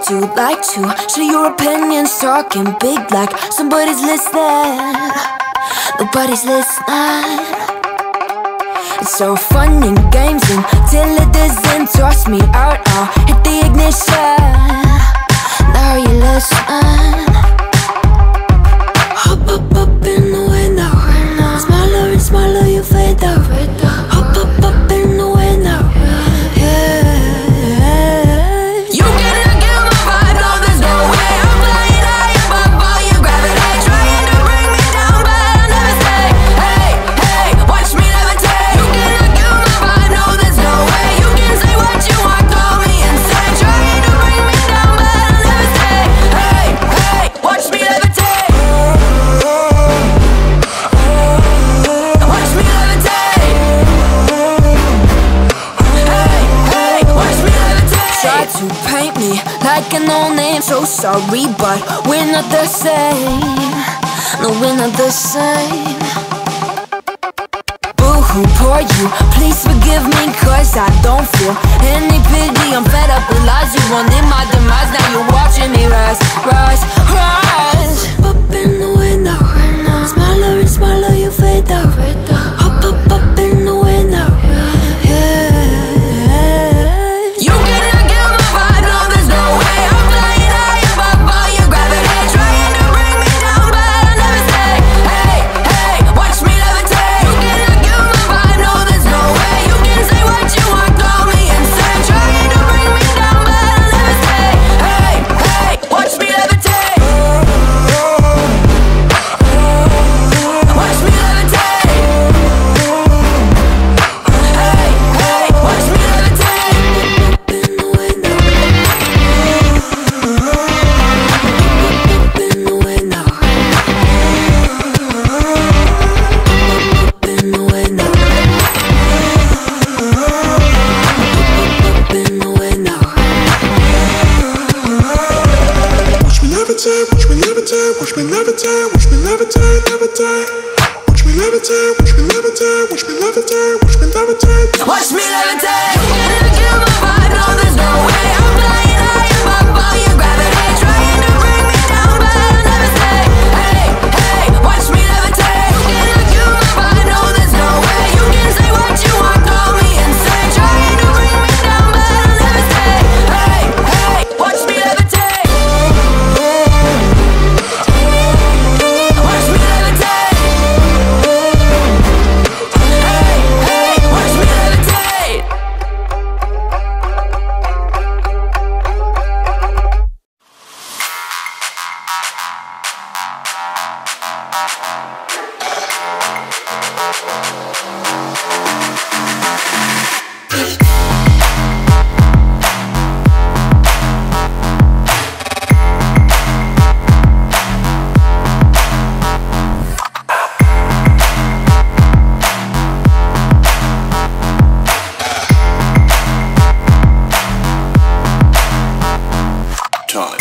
Would you like to share your opinions, talking big like somebody's listening? Nobody's listening. It's so fun and games until it doesn't. Toss me out, I'll hit the ignition. Now you listen. Hop up in the window. Smaller and smaller you fade out. Hop up in the window. Yeah. You cannot kill my vibe, no there's no way. I'm flying high above all your gravity, trying to bring me down, but I'll never stay. Hey, hey, watch me levitate. You cannot kill my vibe, no there's no way. You can say what you want, call me insane, trying to bring me down, but I'll never stay. Hey, hey, watch me levitate. Watch me levitate. Hey, hey, watch me levitate. Try to paint me like a no-name, so sorry, but we're not the same. No, we're not the same. Boo-hoo, poor you, please forgive me, cause I don't feel any pity. I'm fed up with lies, you wanted my demise. Now you're watching me rise, rise, rise. Up in the window. Smaller and smaller you fade out. Hop up in the window. Yeah. You cannot kill my vibe, no there's no way. I'm flying high above all your gravity, trying to bring me down, but I'll never stay. Hey, hey, watch me levitate. You cannot kill my vibe, no there's no way. You can say what you want, call me insane, trying to bring me down, but I'll never stay. Hey, hey, watch me levitate. Watch me levitate. Hey, hey, watch me levitate. Up in the window. Up in the window. Up in the window. Up in the window. Watch me levitate, watch me levitate, watch me levitate, watch me levitate, levitate. Watch me levitate, watch me levitate, watch me levitate, watch me levitate. Watch me levitate. You cannot kill my vibe, no there's no way. I'm flying high above all your gravity, trying to bring me down, but I'll never stay. Hey, hey, watch me levitate. You cannot kill my vibe, no there's no way. You can say what you want, call me insane, trying to bring me down, but I'll never stay. Hey, hey, watch me levitate. Watch me levitate. Hey, hey, watch me levitate. Time.